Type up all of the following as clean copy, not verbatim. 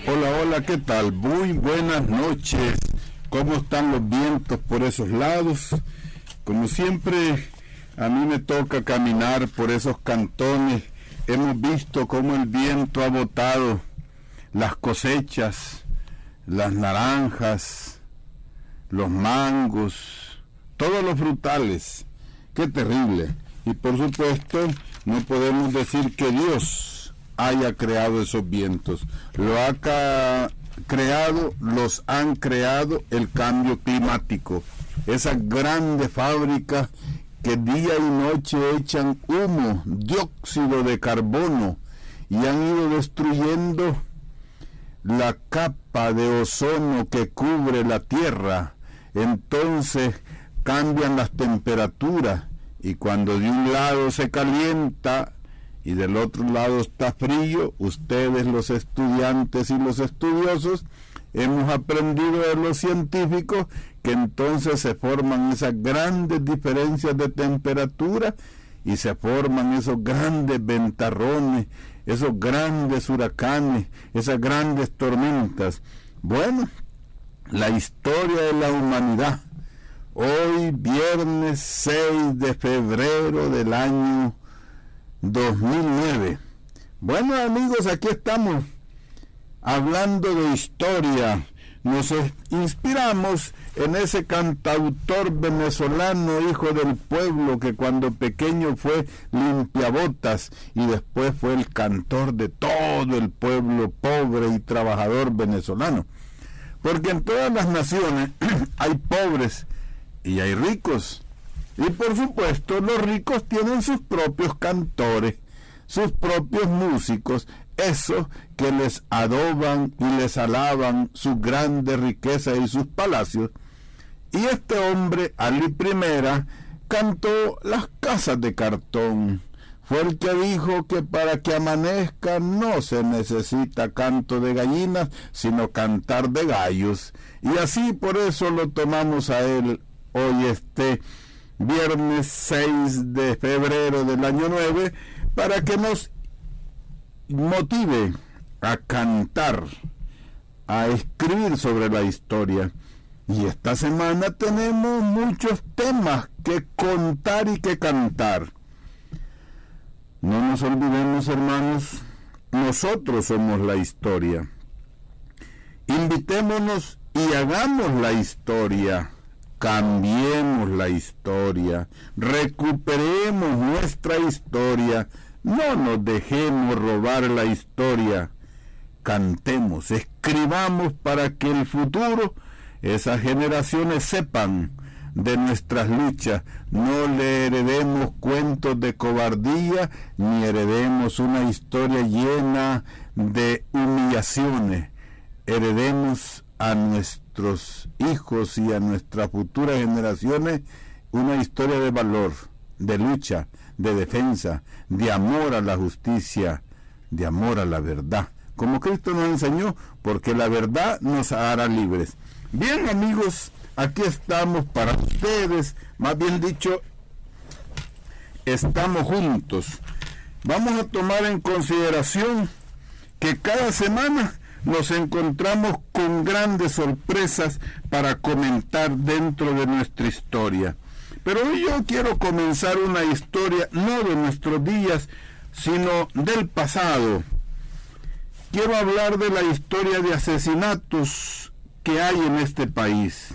Hola, hola, ¿qué tal? Muy buenas noches. ¿Cómo están los vientos por esos lados? Como siempre, a mí me toca caminar por esos cantones. Hemos visto cómo el viento ha botado las cosechas, las naranjas, los mangos, todos los frutales. ¡Qué terrible! Y por supuesto, no podemos decir que Dios haya creado esos vientos. Los han creado el cambio climático. Esas grandes fábricas que día y noche echan humo, dióxido de carbono, y han ido destruyendo la capa de ozono que cubre la Tierra. Entonces cambian las temperaturas, y cuando de un lado se calienta y del otro lado está frío, ustedes, los estudiantes y los estudiosos, hemos aprendido de los científicos que entonces se forman esas grandes diferencias de temperatura y se forman esos grandes ventarrones, esos grandes huracanes, esas grandes tormentas. Bueno, la historia de la humanidad, hoy viernes 6 de febrero del año 2009. Bueno, amigos, aquí estamos hablando de historia. Nos inspiramos en ese cantautor venezolano, hijo del pueblo, que cuando pequeño fue limpiabotas y después fue el cantor de todo el pueblo pobre y trabajador venezolano. Porque en todas las naciones hay pobres y hay ricos. Y por supuesto los ricos tienen sus propios cantores, sus propios músicos, esos que les adoban y les alaban sus grandes riquezas y sus palacios. Y este hombre, Ali Primera, cantó Las casas de cartón. Fue el que dijo que para que amanezca no se necesita canto de gallinas, sino cantar de gallos. Y así por eso lo tomamos a él hoy viernes 6 de febrero del año 9, para que nos motive a cantar, a escribir sobre la historia. Y esta semana tenemos muchos temas que contar y que cantar. No nos olvidemos, hermanos, nosotros somos la historia. Invitémonos y hagamos la historia. Cambiemos la historia, recuperemos nuestra historia, no nos dejemos robar la historia, cantemos, escribamos para que el futuro, esas generaciones sepan de nuestras luchas, no le heredemos cuentos de cobardía, ni heredemos una historia llena de humillaciones, heredemos a nuestros hijos y a nuestras futuras generaciones una historia de valor, de lucha, de defensa, de amor a la justicia, de amor a la verdad, como Cristo nos enseñó, porque la verdad nos hará libres. Bien, amigos, aquí estamos para ustedes, más bien dicho, estamos juntos. Vamos a tomar en consideración que cada semana nos encontramos con grandes sorpresas para comentar dentro de nuestra historia. Pero hoy yo quiero comenzar una historia no de nuestros días, sino del pasado. Quiero hablar de la historia de asesinatos que hay en este país.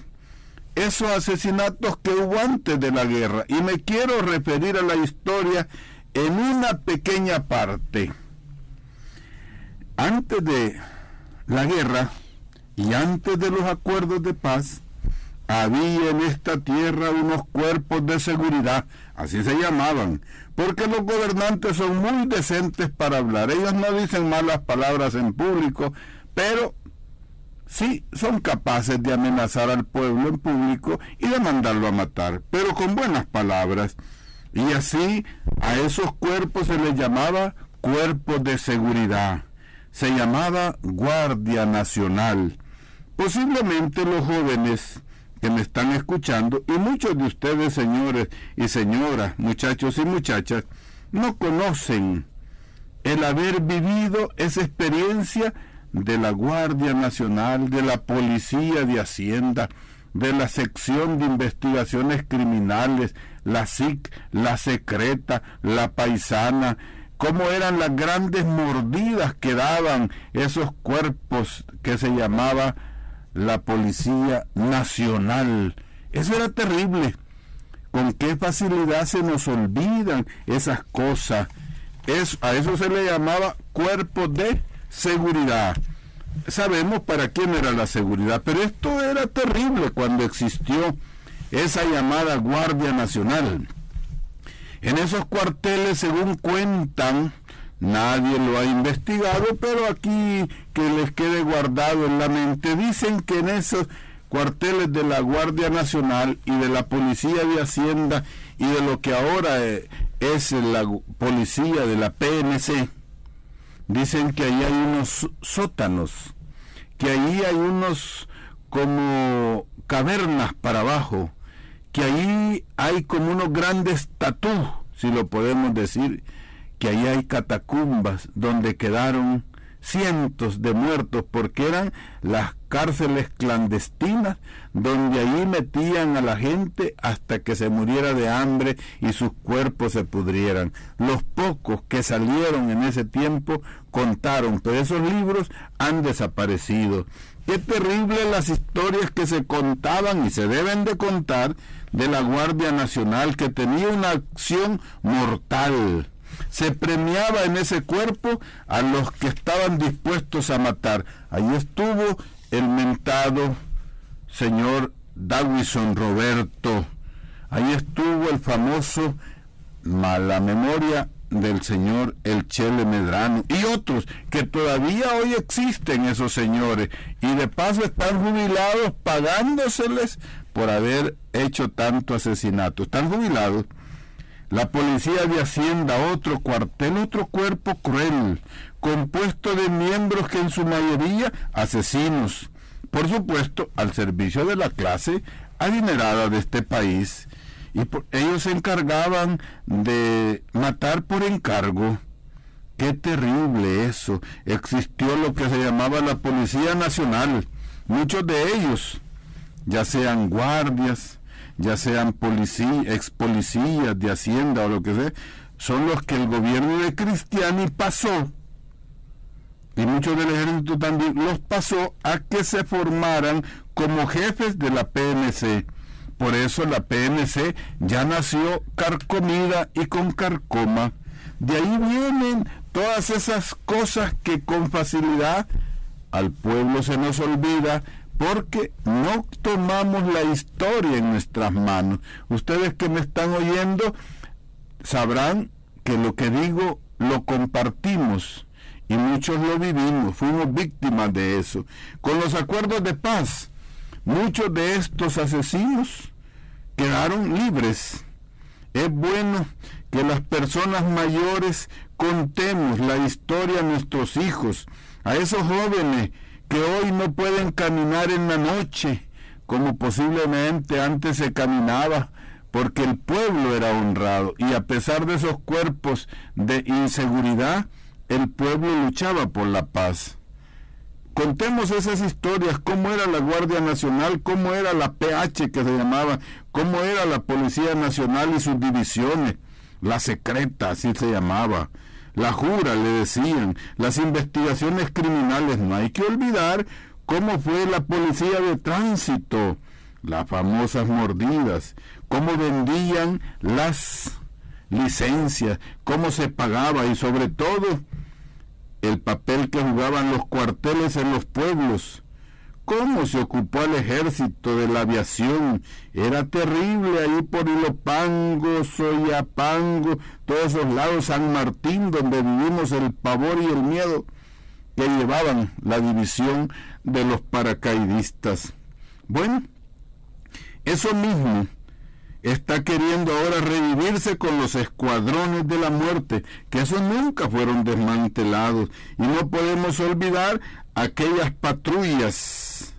Esos asesinatos que hubo antes de la guerra. Y me quiero referir a la historia en una pequeña parte. Antes de la guerra y antes de los acuerdos de paz, había en esta tierra unos cuerpos de seguridad, así se llamaban, porque los gobernantes son muy decentes para hablar. Ellos no dicen malas palabras en público, pero sí son capaces de amenazar al pueblo en público y de mandarlo a matar, pero con buenas palabras. Y así a esos cuerpos se les llamaba cuerpos de seguridad. Se llamaba Guardia Nacional. Posiblemente los jóvenes que me están escuchando, y muchos de ustedes, señores y señoras, muchachos y muchachas, no conocen el haber vivido esa experiencia de la Guardia Nacional, de la Policía de Hacienda, de la Sección de Investigaciones Criminales, la SIC, la Secreta, la Paisana, cómo eran las grandes mordidas que daban esos cuerpos que se llamaba la Policía Nacional. Eso era terrible. Con qué facilidad se nos olvidan esas cosas. A eso se le llamaba cuerpos de seguridad. Sabemos para quién era la seguridad, pero esto era terrible cuando existió esa llamada Guardia Nacional. En esos cuarteles, según cuentan, nadie lo ha investigado, pero aquí que les quede guardado en la mente, dicen que en esos cuarteles de la Guardia Nacional y de la Policía de Hacienda y de lo que ahora es la policía de la PNC, dicen que ahí hay unos sótanos, que ahí hay unos como cavernas para abajo, que ahí hay como unos grandes tatús, si lo podemos decir, que ahí hay catacumbas donde quedaron cientos de muertos, porque eran las cárceles clandestinas donde ahí metían a la gente hasta que se muriera de hambre y sus cuerpos se pudrieran. Los pocos que salieron en ese tiempo contaron, pero esos libros han desaparecido. Qué terrible las historias que se contaban y se deben de contar de la Guardia Nacional, que tenía una acción mortal. Se premiaba en ese cuerpo a los que estaban dispuestos a matar. Allí estuvo el mentado señor Dawison Roberto. Ahí estuvo el famoso, mala memoria, del señor El Chele Medrano y otros que todavía hoy existen, esos señores, y de paso están jubilados pagándoseles por haber hecho tanto asesinato. Están jubilados. La Policía de Hacienda, otro cuartel, otro cuerpo cruel, compuesto de miembros que en su mayoría asesinos, por supuesto, al servicio de la clase adinerada de este país. Y ellos se encargaban de matar por encargo. ¡Qué terrible eso! Existió lo que se llamaba la Policía Nacional. Muchos de ellos, ya sean guardias, ya sean ex policías de Hacienda o lo que sea, son los que el gobierno de Cristiani pasó, y muchos del ejército también los pasó a que se formaran como jefes de la PNC. Por eso la PNC ya nació carcomida y con carcoma. De ahí vienen todas esas cosas que con facilidad al pueblo se nos olvida, porque no tomamos la historia en nuestras manos. Ustedes que me están oyendo sabrán que lo que digo lo compartimos y muchos lo vivimos, fuimos víctimas de eso. Con los acuerdos de paz, muchos de estos asesinos quedaron libres. Es bueno que las personas mayores contemos la historia a nuestros hijos, a esos jóvenes que hoy no pueden caminar en la noche como posiblemente antes se caminaba, porque el pueblo era honrado, y a pesar de esos cuerpos de inseguridad, el pueblo luchaba por la paz. Contemos esas historias, cómo era la Guardia Nacional, cómo era la PH que se llamaba, cómo era la Policía Nacional y sus divisiones, la Secreta, así se llamaba, la Jura le decían, las investigaciones criminales. No hay que olvidar cómo fue la Policía de Tránsito, las famosas mordidas, cómo vendían las licencias, cómo se pagaba, y sobre todo el papel que jugaban los cuarteles en los pueblos, cómo se ocupó el ejército de la aviación. Era terrible ahí por Ilopango, Soyapango, todos esos lados, San Martín, donde vivimos el pavor y el miedo que llevaban la división de los paracaidistas. Bueno, eso mismo está queriendo ahora revivirse con los escuadrones de la muerte, que esos nunca fueron desmantelados, y no podemos olvidar aquellas patrullas,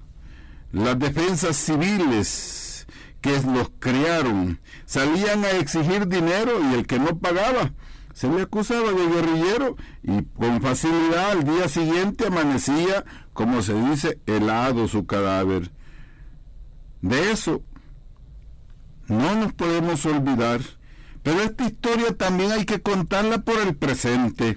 las defensas civiles que los crearon, salían a exigir dinero y el que no pagaba se le acusaba de guerrillero y con facilidad al día siguiente amanecía, como se dice, helado su cadáver. De eso no nos podemos olvidar, pero esta historia también hay que contarla por el presente,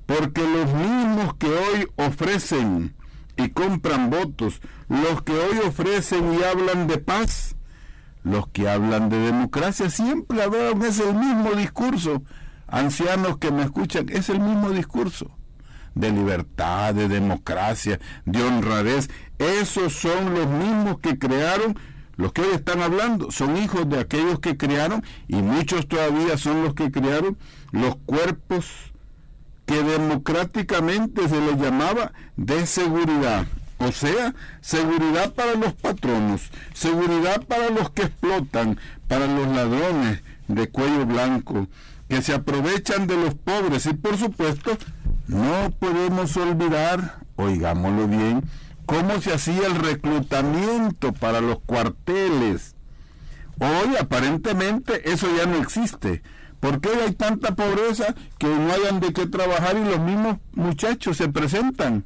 porque los mismos que hoy ofrecen y compran votos, los que hoy ofrecen y hablan de paz, los que hablan de democracia, siempre hablaron, es el mismo discurso. Ancianos que me escuchan, es el mismo discurso de libertad, de democracia, de honradez. Esos son los mismos que crearon, los que hoy están hablando, son hijos de aquellos que crearon, y muchos todavía son los que crearon los cuerpos que democráticamente se les llamaba de seguridad. O sea, seguridad para los patronos, seguridad para los que explotan, para los ladrones de cuello blanco, que se aprovechan de los pobres. Y por supuesto, no podemos olvidar, oigámoslo bien, cómo se hacía el reclutamiento para los cuarteles. Hoy aparentemente eso ya no existe, porque hoy hay tanta pobreza que no hayan de qué trabajar y los mismos muchachos se presentan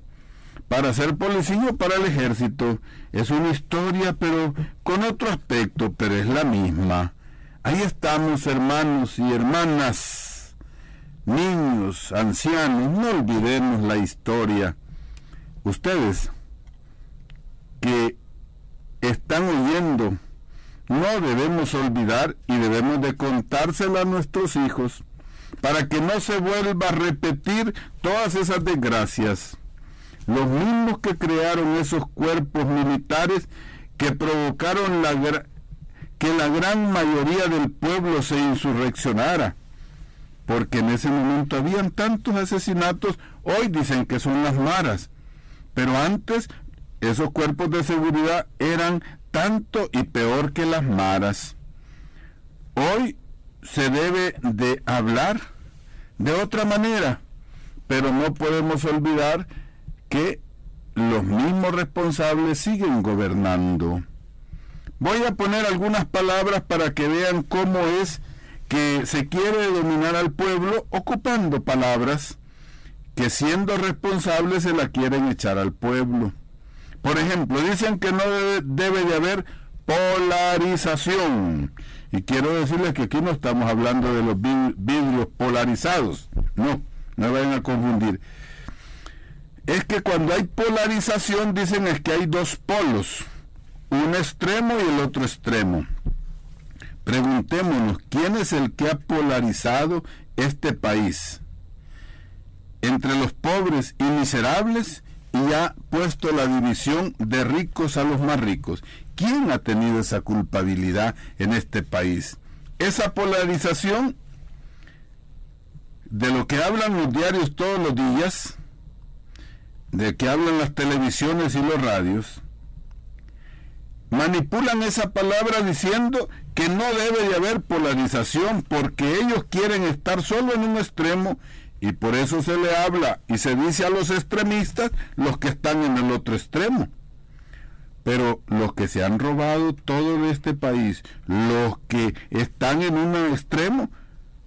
para ser policía o para el ejército. Es una historia, pero con otro aspecto, pero es la misma. Ahí estamos, hermanos y hermanas, niños, ancianos, no olvidemos la historia. Ustedes que están oyendo, no debemos olvidar y debemos de contársela a nuestros hijos para que no se vuelva a repetir todas esas desgracias. Los mismos que crearon esos cuerpos militares que provocaron que la gran mayoría del pueblo se insurreccionara, porque en ese momento habían tantos asesinatos. Hoy dicen que son las maras, pero antes esos cuerpos de seguridad eran tanto y peor que las maras. Hoy se debe de hablar de otra manera, pero no podemos olvidar que los mismos responsables siguen gobernando. Voy a poner algunas palabras para que vean cómo es que se quiere dominar al pueblo, ocupando palabras que siendo responsables se la quieren echar al pueblo. Por ejemplo, dicen que no debe de haber polarización. Y quiero decirles que aquí no estamos hablando de los vidrios polarizados. No vayan a confundir. Es que cuando hay polarización, dicen es que hay dos polos, un extremo y el otro extremo. Preguntémonos, ¿quién es el que ha polarizado este país? Entre los pobres y miserables, y ha puesto la división de ricos a los más ricos. ¿Quién ha tenido esa culpabilidad en este país? Esa polarización de lo que hablan los diarios todos los días, de que hablan las televisiones y los radios, manipulan esa palabra diciendo que no debe de haber polarización porque ellos quieren estar solo en un extremo, y por eso se le habla y se dice a los extremistas los que están en el otro extremo. Pero los que se han robado todo de este país, los que están en un extremo,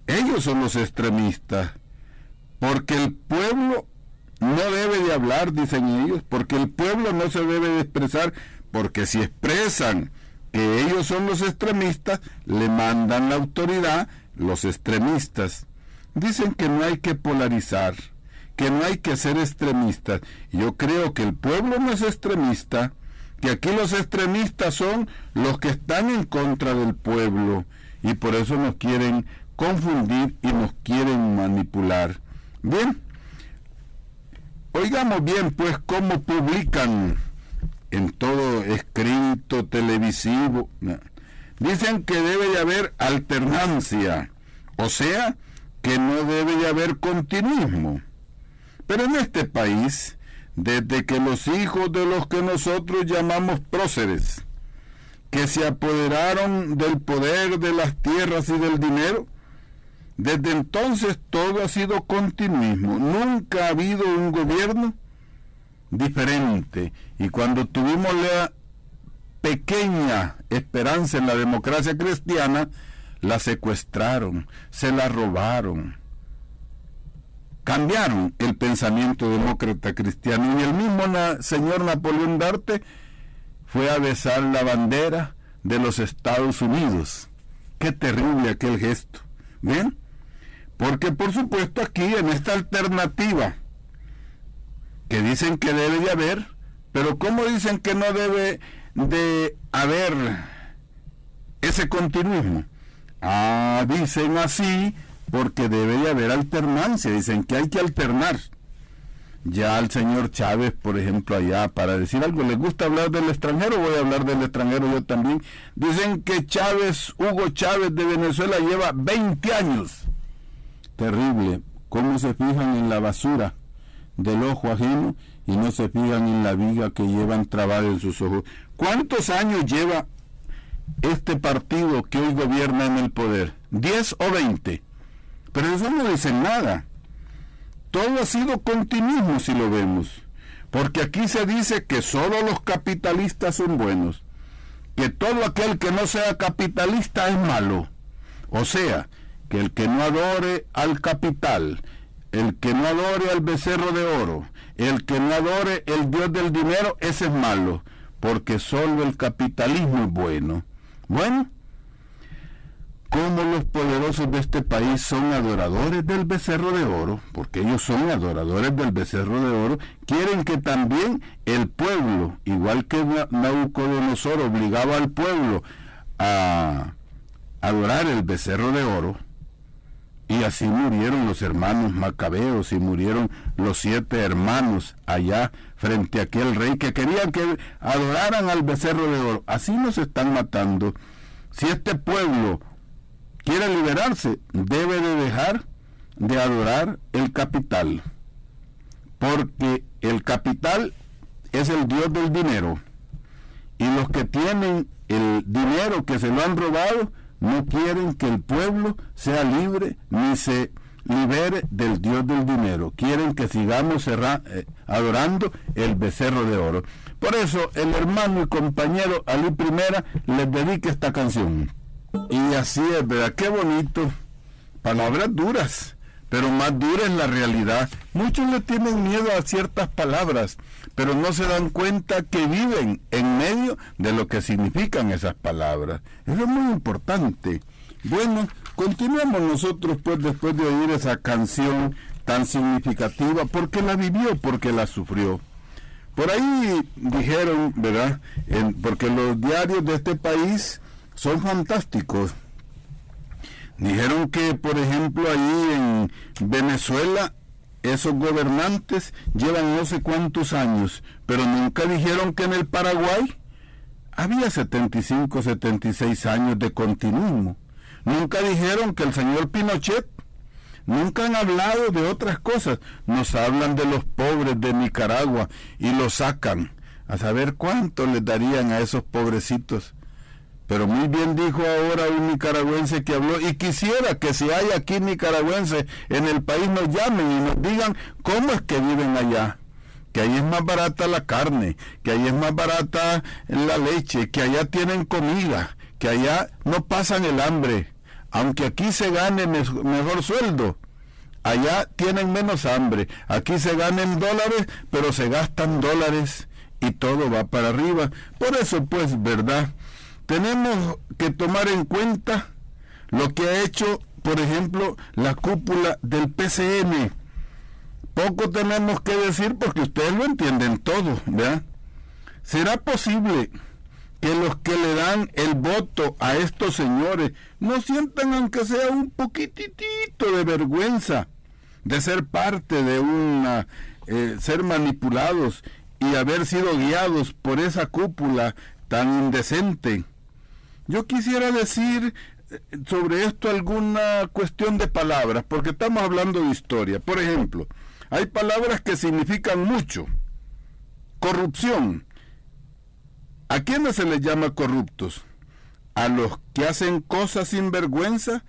ellos son los extremistas, porque el pueblo no debe de hablar, dicen ellos, porque el pueblo no se debe de expresar, porque si expresan que ellos son los extremistas, le mandan la autoridad los extremistas. Dicen que no hay que polarizar, que no hay que ser extremistas. Yo creo que el pueblo no es extremista, que aquí los extremistas son los que están en contra del pueblo, y por eso nos quieren confundir y nos quieren manipular. Bien, oigamos bien pues cómo publican en todo escrito, televisivo. Dicen que debe de haber alternancia, o sea, que no debe de haber continuismo. Pero en este país, desde que los hijos de los que nosotros llamamos próceres, que se apoderaron del poder de las tierras y del dinero, desde entonces todo ha sido continuismo. Nunca ha habido un gobierno diferente. Y cuando tuvimos la pequeña esperanza en la democracia cristiana, la secuestraron, se la robaron. cambiaron el pensamiento demócrata cristiano. Y el mismo señor Napoleón Darte fue a besar la bandera de los Estados Unidos. Qué terrible aquel gesto. ¿Ven? Porque por supuesto aquí en esta alternativa que dicen que debe de haber, pero ¿cómo dicen que no debe de haber ese continuismo? Dicen así porque debe de haber alternancia, dicen que hay que alternar. Ya al señor Chávez, por ejemplo, allá, para decir algo, ¿les gusta hablar del extranjero? Voy a hablar del extranjero yo también. Dicen que Hugo Chávez de Venezuela lleva 20 años. Terrible, cómo se fijan en la basura del ojo ajeno y no se fijan en la viga que llevan trabada en sus ojos. ¿Cuántos años lleva este partido que hoy gobierna en el poder? ¿10 o 20? Pero eso no dice nada. Todo ha sido continuismo si lo vemos, porque aquí se dice que solo los capitalistas son buenos, que todo aquel que no sea capitalista es malo. O sea, que el que no adore al capital, el que no adore al becerro de oro, el que no adore el dios del dinero, ese es malo, porque solo el capitalismo es bueno. Bueno, como los poderosos de este país son adoradores del becerro de oro, porque ellos son adoradores del becerro de oro, quieren que también el pueblo, igual que Nabucodonosor obligaba al pueblo a adorar el becerro de oro, y así murieron los hermanos macabeos y murieron los 7 hermanos allá frente a aquel rey que querían que adoraran al becerro de oro. Así nos están matando. Si este pueblo quiere liberarse, debe de dejar de adorar el capital, porque el capital es el dios del dinero, y los que tienen el dinero que se lo han robado no quieren que el pueblo sea libre ni se libere del dios del dinero. Quieren que sigamos adorando el becerro de oro. Por eso el hermano y compañero Ali Primera les dedica esta canción. Y así es, ¿verdad? Qué bonito. Palabras duras, pero más dura es la realidad. Muchos le tienen miedo a ciertas palabras, pero no se dan cuenta que viven en medio de lo que significan esas palabras. Eso es muy importante. Bueno, continuamos nosotros pues después de oír esa canción tan significativa, porque la vivió, porque la sufrió. Por ahí dijeron, ¿verdad? Porque los diarios de este país son fantásticos. Dijeron que, por ejemplo, ahí en Venezuela, esos gobernantes llevan no sé cuántos años, pero nunca dijeron que en el Paraguay había 75, 76 años de continuismo. Nunca dijeron que el señor Pinochet, nunca han hablado de otras cosas. Nos hablan de los pobres de Nicaragua y los sacan. A saber cuánto les darían a esos pobrecitos. Pero muy bien dijo ahora un nicaragüense que habló, y quisiera que si hay aquí nicaragüenses en el país nos llamen y nos digan cómo es que viven allá. Que ahí es más barata la carne, que ahí es más barata la leche, que allá tienen comida, que allá no pasan el hambre. Aunque aquí se gane mejor sueldo, allá tienen menos hambre. Aquí se ganan dólares, pero se gastan dólares y todo va para arriba. Por eso, pues, ¿verdad? Tenemos que tomar en cuenta lo que ha hecho, por ejemplo, la cúpula del PCN. Poco tenemos que decir porque ustedes lo entienden todo, ¿verdad? ¿Será posible que los que le dan el voto a estos señores no sientan aunque sea un poquitito de vergüenza de ser parte de ser manipulados y haber sido guiados por esa cúpula tan indecente? Yo quisiera decir sobre esto alguna cuestión de palabras, porque estamos hablando de historia. Por ejemplo, hay palabras que significan mucho. Corrupción. ¿A quiénes se les llama corruptos? A los que hacen cosas sin vergüenza.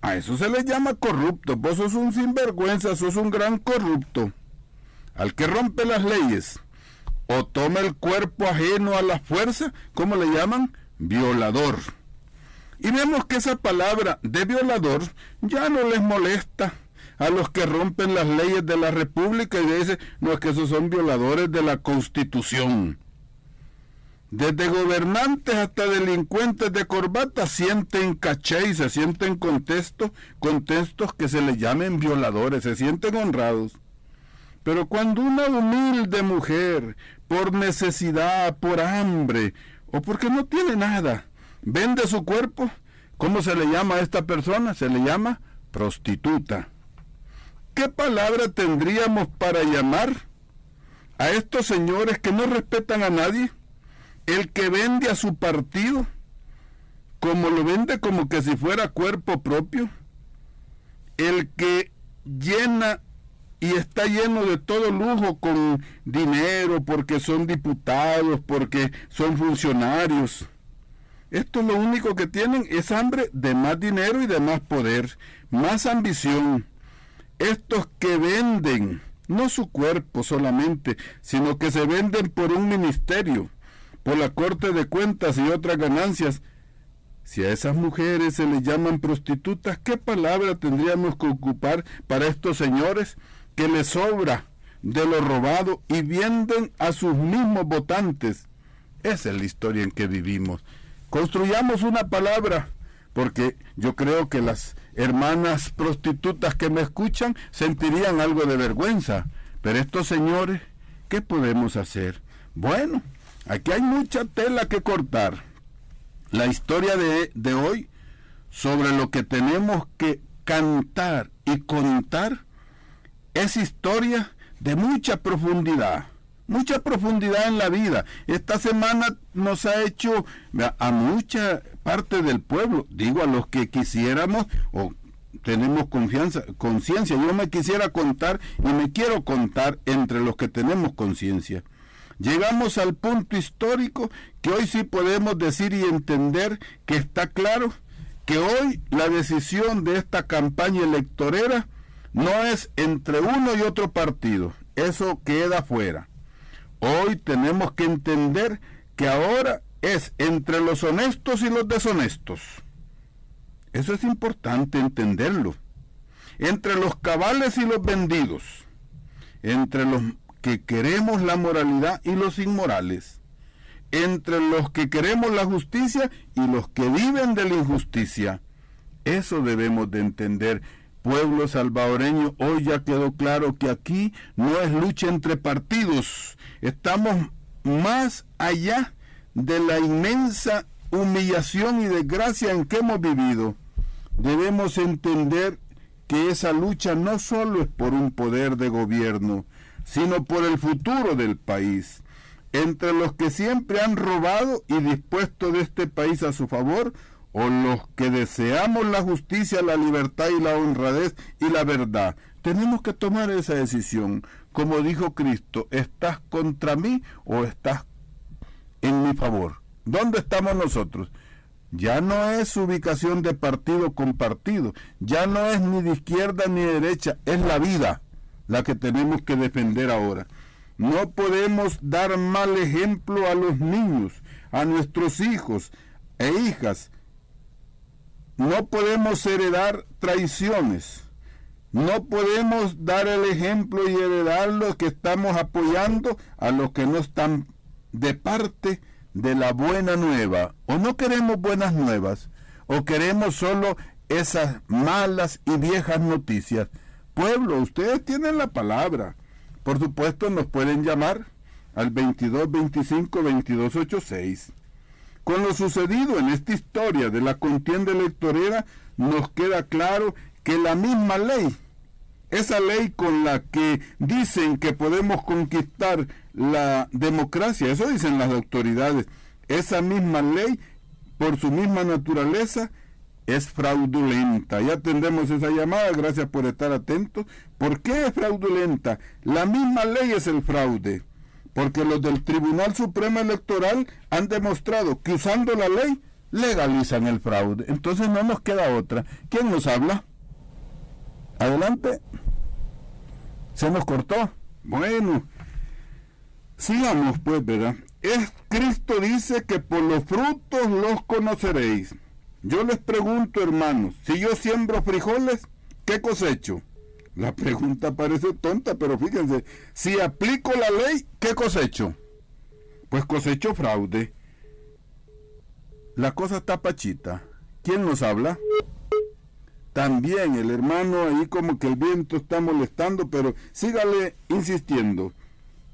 A eso se les llama corrupto. Vos sos un sinvergüenza, sos un gran corrupto. Al que rompe las leyes o toma el cuerpo ajeno a la fuerza, ¿cómo le llaman? Violador. Y vemos que esa palabra de violador ya no les molesta a los que rompen las leyes de la República y dicen, no, es que esos son violadores de la Constitución. Desde gobernantes hasta delincuentes de corbata sienten caché y se sienten contextos que se les llamen violadores, se sienten honrados. Pero cuando una humilde mujer, por necesidad, por hambre, o porque no tiene nada, vende su cuerpo, ¿cómo se le llama a esta persona? Se le llama prostituta. ¿Qué palabra tendríamos para llamar a estos señores que no respetan a nadie? El que vende a su partido, como lo vende como que si fuera cuerpo propio. El que llena y está lleno de todo lujo con dinero, porque son diputados, porque son funcionarios. Esto lo único que tienen es hambre de más dinero y de más poder, más ambición. Estos que venden, no su cuerpo solamente, sino que se venden por un ministerio, por la Corte de Cuentas y otras ganancias. Si a esas mujeres se les llaman prostitutas, ¿qué palabra tendríamos que ocupar para estos señores que les sobra de lo robado y venden a sus mismos votantes? Esa es la historia en que vivimos. Construyamos una palabra, porque yo creo que las hermanas prostitutas que me escuchan sentirían algo de vergüenza. Pero estos señores, ¿qué podemos hacer? Bueno, aquí hay mucha tela que cortar. La historia de hoy sobre lo que tenemos que cantar y contar es historia de mucha profundidad en la vida. Esta semana nos ha hecho a mucha parte del pueblo, digo a los que quisiéramos o tenemos conciencia. Yo me quisiera contar y me quiero contar entre los que tenemos conciencia. Llegamos al punto histórico que hoy sí podemos decir y entender que está claro que hoy la decisión de esta campaña electorera no es entre uno y otro partido, eso queda fuera. Hoy tenemos que entender que ahora es entre los honestos y los deshonestos. Eso es importante entenderlo. Entre los cabales y los vendidos, entre los que queremos la moralidad y los inmorales, entre los que queremos la justicia y los que viven de la injusticia. Eso debemos de entender. Pueblo salvadoreño, hoy ya quedó claro que aquí no es lucha entre partidos. Estamos más allá de la inmensa humillación y desgracia en que hemos vivido. Debemos entender que esa lucha no solo es por un poder de gobierno, sino por el futuro del país. Entre los que siempre han robado y dispuesto de este país a su favor, o los que deseamos la justicia, la libertad y la honradez y la verdad. Tenemos que tomar esa decisión. Como dijo Cristo, ¿estás contra mí o estás en mi favor? ¿Dónde estamos nosotros? Ya no es ubicación de partido con partido, ya no es ni de izquierda ni de derecha, es la vida la que tenemos que defender ahora. No podemos dar mal ejemplo a los niños, a nuestros hijos e hijas. No podemos heredar traiciones. No podemos dar el ejemplo y heredar lo que estamos apoyando a los que no están de parte de la buena nueva. O no queremos buenas nuevas, o queremos solo esas malas y viejas noticias. Pueblo, ustedes tienen la palabra. Por supuesto, nos pueden llamar al 2225-2286. Con lo sucedido en esta historia de la contienda electorera, nos queda claro que la misma ley, esa ley con la que dicen que podemos conquistar la democracia, eso dicen las autoridades, esa misma ley, por su misma naturaleza, es fraudulenta. Ya atendemos esa llamada, gracias por estar atentos. ¿Por qué es fraudulenta? La misma ley es el fraude. Porque los del Tribunal Supremo Electoral han demostrado que usando la ley legalizan el fraude. Entonces no nos queda otra. ¿Quién nos habla? Adelante. ¿Se nos cortó? Bueno, sigamos pues, ¿verdad? Cristo dice que por los frutos los conoceréis. Yo les pregunto, hermanos, si yo siembro frijoles, ¿qué cosecho? La pregunta parece tonta, pero fíjense, si aplico la ley, ¿qué cosecho? Pues cosecho fraude. La cosa está pachita. ¿Quién nos habla? También el hermano ahí como que el viento está molestando, pero sígale insistiendo.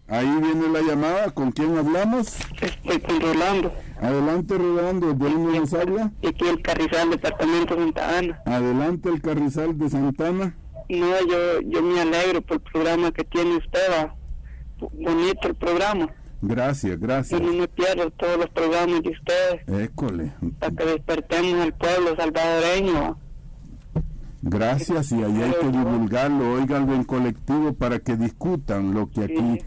Ahí viene la llamada. ¿Con quién hablamos? Estoy con Rolando. Adelante, Rolando. ¿De dónde nos habla? Aquí el Carrizal, departamento de Santa Ana. Adelante, el Carrizal de Santa Ana. No, yo me alegro por el programa que tiene usted, va. Bonito el programa. Gracias, gracias. Yo no me pierdo todos los programas de ustedes. École. Para que despertemos al pueblo salvadoreño. Gracias, y ahí hay que divulgarlo, óiganlo en colectivo para que discutan lo que aquí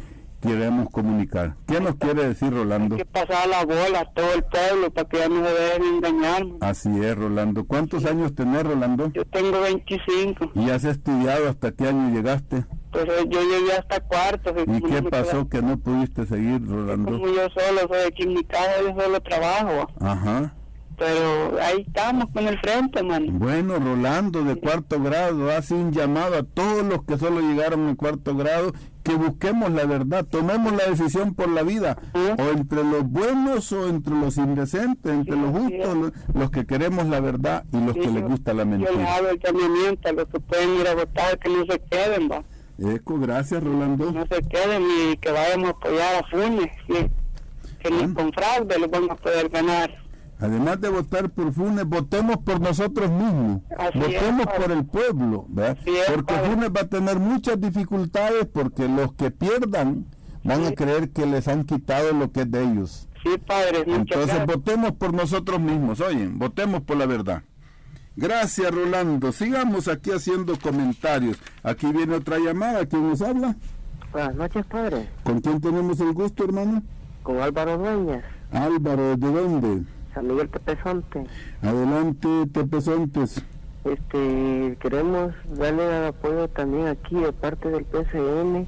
queremos comunicar. ¿Qué nos quiere decir, Rolando? Hay que pasar la bola a todo el pueblo para que ya no se dejen engañar. Así es, Rolando. ¿Cuántos años tenés, Rolando? Yo tengo 25. ¿Y has estudiado? ¿Hasta qué año llegaste? Pues yo llegué hasta cuarto. ¿Y qué pasó que no pudiste seguir, Rolando? Como yo solo soy aquí en mi casa, yo solo trabajo. Ajá. Pero ahí estamos con el frente, mano. Bueno, Rolando, de cuarto grado, hace un llamado a todos los que solo llegaron en cuarto grado, que busquemos la verdad, tomemos la decisión por la vida, o entre los buenos o entre los indecentes, entre los justos, los que queremos la verdad y los que les gusta la mentira. Yo les hago el llamamiento a los que pueden ir a votar, que no se queden, va. Eco, gracias, Rolando. No se queden y que vayamos a apoyar a Funes, que ni con fraude los vamos a poder ganar. Además de votar por Funes, votemos por nosotros mismos, votemos por el pueblo, ¿verdad? Porque Funes va a tener muchas dificultades porque los que pierdan van a creer que les han quitado lo que es de ellos. Sí, padre. Entonces votemos por nosotros mismos, oyen, votemos por la verdad. Gracias, Rolando. Sigamos aquí haciendo comentarios. Aquí viene otra llamada. ¿Quién nos habla? Buenas noches, padre. ¿Con quién tenemos el gusto, hermano? Con Álvaro Dueñas. Álvaro, ¿de dónde? San Miguel Tepezonte. Adelante, Tepezontes. Queremos darle apoyo también aquí de parte del PCN,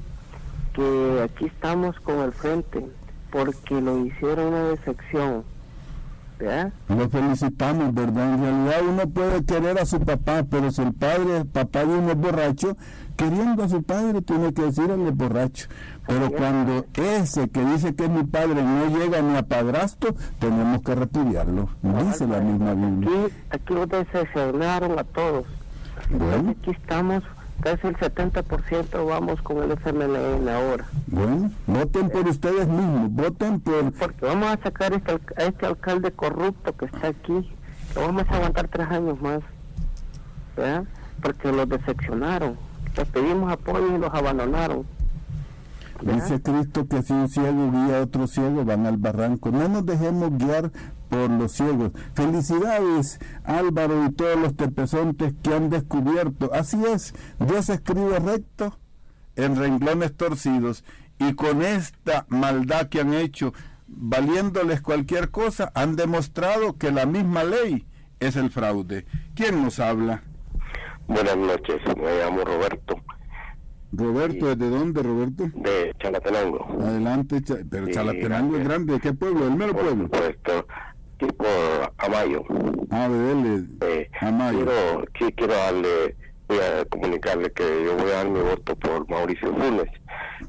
que aquí estamos con el frente, porque lo hicieron una decepción, ¿verdad? Lo felicitamos, ¿verdad? En realidad uno puede querer a su papá, pero si el papá de uno es borracho, queriendo a su padre tiene que decirle borracho. Pero cuando ese que dice que es mi padre no llega ni a padrastro, tenemos que repudiarlo. Dice la misma Biblia. Aquí los decepcionaron a todos. Bueno. Aquí estamos, casi el 70% vamos con el FMLN ahora. Bueno, voten por ustedes mismos, voten por... Porque vamos a sacar a este alcalde corrupto que está aquí, lo vamos a aguantar 3 años más, ¿verdad? Porque los decepcionaron, les pedimos apoyo y los abandonaron. Dice Cristo que si un ciego guía a otro ciego van al barranco. No nos dejemos guiar por los ciegos. Felicidades, Álvaro y todos los tepezontes que han descubierto. Así es, Dios escribe recto en renglones torcidos, y con esta maldad que han hecho, valiéndoles cualquier cosa, han demostrado que la misma ley es el fraude. ¿Quién nos habla? Buenas noches, me llamo Roberto. Roberto, ¿desde dónde, Roberto? De Chalatenango. Adelante, pero sí, Chalatenango es grande. ¿De qué pueblo? ¿El mero pueblo? Supuesto, tipo Amayo. Amayo. Quiero darle, voy a comunicarle que yo voy a dar mi voto por Mauricio Funes,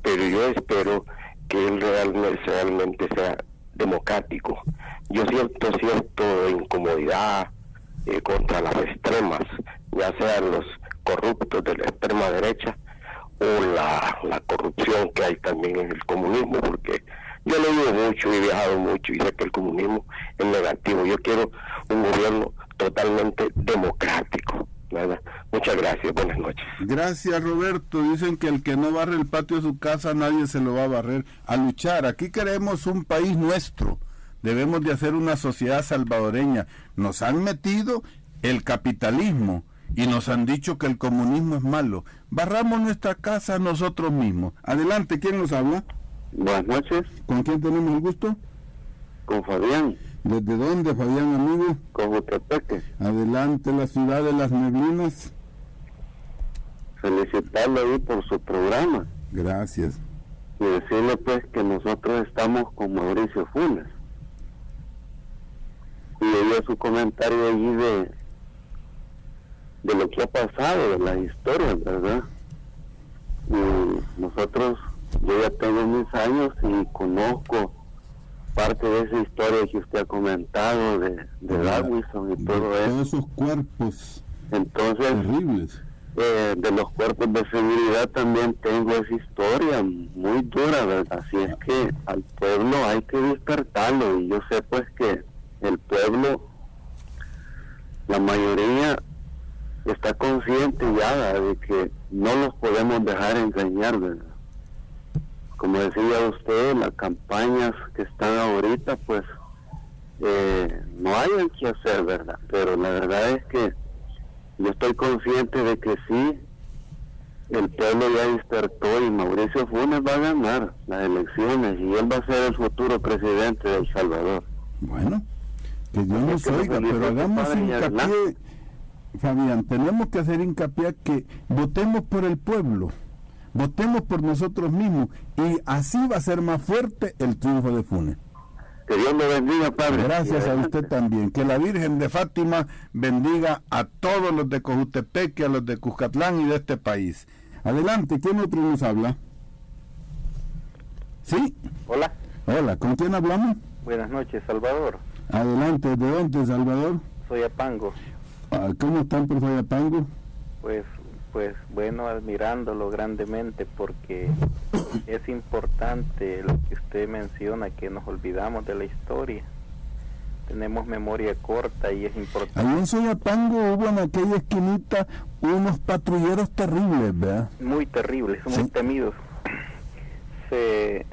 pero yo espero que él realmente sea democrático. Yo siento cierta incomodidad contra las extremas, ya sean los corruptos de la extrema derecha o la corrupción que hay también en el comunismo, porque yo he leído mucho, he viajado mucho y sé que el comunismo es negativo. Yo quiero un gobierno totalmente democrático, ¿verdad? Muchas gracias, buenas noches. Gracias, Roberto. Dicen que el que no barre el patio de su casa, nadie se lo va a barrer. A luchar, aquí queremos un país nuestro, debemos de hacer una sociedad salvadoreña. Nos han metido el capitalismo y nos han dicho que el comunismo es malo. Barramos nuestra casa nosotros mismos. Adelante, ¿quién nos habla? Buenas noches. ¿Con quién tenemos el gusto? Con Fabián. ¿Desde dónde, Fabián, amigo? Con Jutepeque. Adelante, la ciudad de las neblinas. Felicitarle ahí por su programa. Gracias. Y decirle pues que nosotros estamos con Mauricio Funes. Y oí su comentario allí de lo que ha pasado, de las historias, ¿verdad? Y nosotros, yo ya tengo mis años y conozco parte de esa historia que usted ha comentado de Dawson y todo eso. Todos esos cuerpos Entonces, terribles. De los cuerpos de seguridad también tengo esa historia muy dura, ¿verdad? Así es que al pueblo hay que despertarlo, y yo sé pues que el pueblo, la mayoría está consciente ya de que no los podemos dejar engañar, ¿verdad? Como decía usted, las campañas que están ahorita, pues no hay que hacer, ¿verdad? Pero la verdad es que yo estoy consciente de que sí, el pueblo ya despertó y Mauricio Funes va a ganar las elecciones y él va a ser el futuro presidente de El Salvador. Bueno, que Dios nos oiga, pero hagamos hincapié, Fabián, tenemos que hacer hincapié que votemos por el pueblo, votemos por nosotros mismos, y así va a ser más fuerte el triunfo de Funes. Que Dios me bendiga, Padre. Gracias a usted también. Que la Virgen de Fátima bendiga a todos los de Cojutepeque, a los de Cuscatlán y de este país. Adelante, ¿quién otro nos habla? ¿Sí? Hola. Hola, ¿con quién hablamos? Buenas noches, Salvador. Adelante, ¿de dónde, Salvador? Soy Apango. ¿Cómo están por Soyapango? Pues bueno, admirándolo grandemente, porque es importante lo que usted menciona, que nos olvidamos de la historia. Tenemos memoria corta y es importante. Ahí en Soyapango hubo en aquella esquinita unos patrulleros terribles, ¿verdad? Muy terribles, muy ¿sí? temidos. Se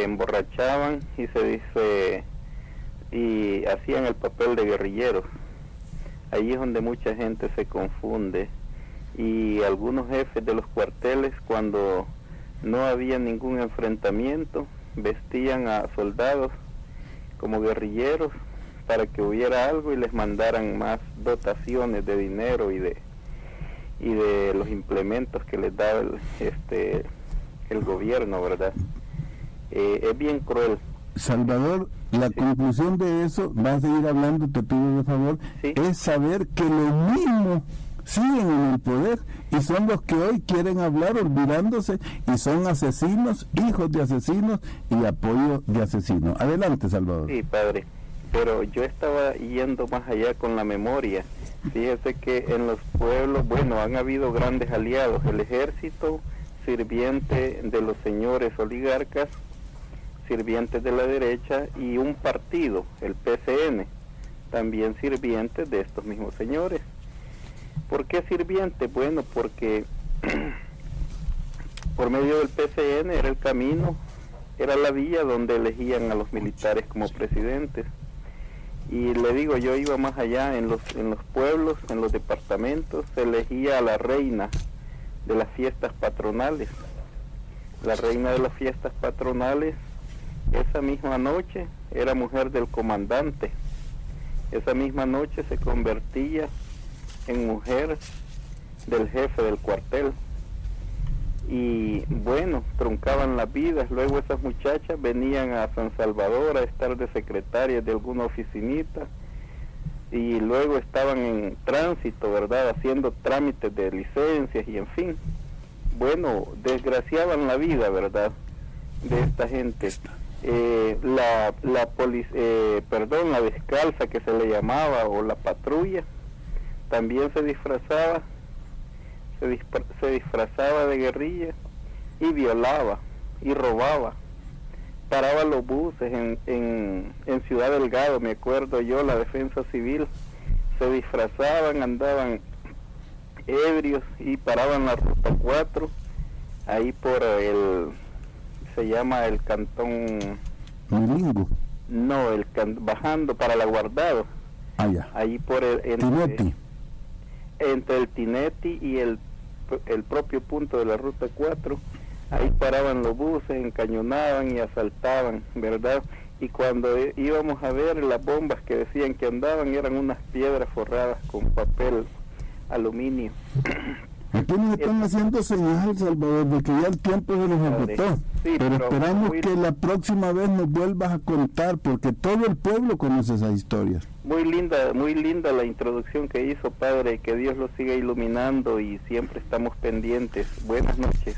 emborrachaban y hacían el papel de guerrilleros. Ahí es donde mucha gente se confunde, y algunos jefes de los cuarteles, cuando no había ningún enfrentamiento, vestían a soldados como guerrilleros para que hubiera algo y les mandaran más dotaciones de dinero y de los implementos que les daba el gobierno, ¿verdad? Es bien cruel. Salvador, la sí. conclusión de eso, vas a seguir hablando, te pido de favor, sí. Es saber que los mismos siguen en el poder y son los que hoy quieren hablar olvidándose, y son asesinos, hijos de asesinos y apoyo de asesinos. Adelante, Salvador. Sí, padre, pero yo estaba yendo más allá con la memoria. Fíjese que en los pueblos, bueno, han habido grandes aliados: el ejército, sirviente de los señores oligarcas, sirvientes de la derecha, y un partido, el PCN, también sirvientes de estos mismos señores. ¿Por qué sirviente? Bueno, porque por medio del PCN era el camino, era la vía donde elegían a los militares como presidentes. Y le digo, yo iba más allá, en los pueblos, en los departamentos, se elegía a la reina de las fiestas patronales. La reina de las fiestas patronales, esa misma noche, era mujer del comandante. Esa misma noche se convertía en mujer del jefe del cuartel. Y bueno, truncaban las vidas. Luego esas muchachas venían a San Salvador a estar de secretarias de alguna oficinita, y luego estaban en tránsito, ¿verdad?, haciendo trámites de licencias y en fin. Bueno, desgraciaban la vida, ¿verdad?, de esta gente. La descalza, que se le llamaba, o la patrulla, también se disfrazaba de guerrilla y violaba y robaba. Paraba los buses en Ciudad Delgado, me acuerdo yo, la defensa civil, se disfrazaban, andaban ebrios y paraban la ruta 4, ahí por se llama el cantón Milingo. No, bajando para la Guardado. Allá. Ahí por Tineti. Entre el Tineti y el propio punto de la ruta 4, ahí paraban los buses, encañonaban y asaltaban, ¿verdad? Y cuando íbamos a ver las bombas que decían que andaban, eran unas piedras forradas con papel aluminio. Aquí nos están haciendo señal, Salvador, de que ya el tiempo se nos agotó. Sí, pero esperamos que la próxima vez nos vuelvas a contar, porque todo el pueblo conoce esas historias. Muy linda la introducción que hizo, padre. Que Dios lo siga iluminando y siempre estamos pendientes. Buenas noches.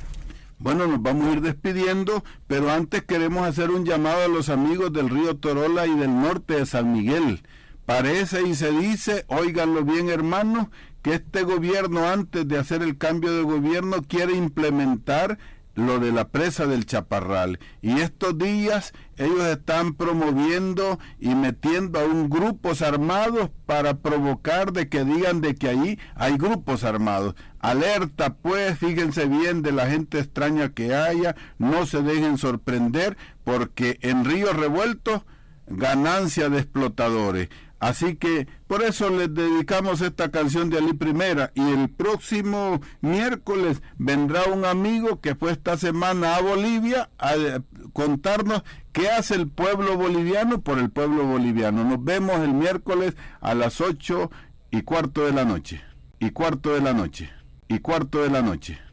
Bueno, nos vamos a ir despidiendo, pero antes queremos hacer un llamado a los amigos del río Torola y del norte de San Miguel. Parece y se dice, óiganlo bien hermanos, que este gobierno, antes de hacer el cambio de gobierno, quiere implementar lo de la presa del Chaparral. Y estos días ellos están promoviendo y metiendo a un grupos armados para provocar de que digan de que ahí hay grupos armados. Alerta pues, fíjense bien de la gente extraña que haya, no se dejen sorprender, porque en Río Revuelto, ganancia de explotadores. Así que por eso les dedicamos esta canción de Ali Primera, y el próximo miércoles vendrá un amigo que fue esta semana a Bolivia a contarnos qué hace el pueblo boliviano por el pueblo boliviano. Nos vemos el miércoles a las 8:15 de la noche.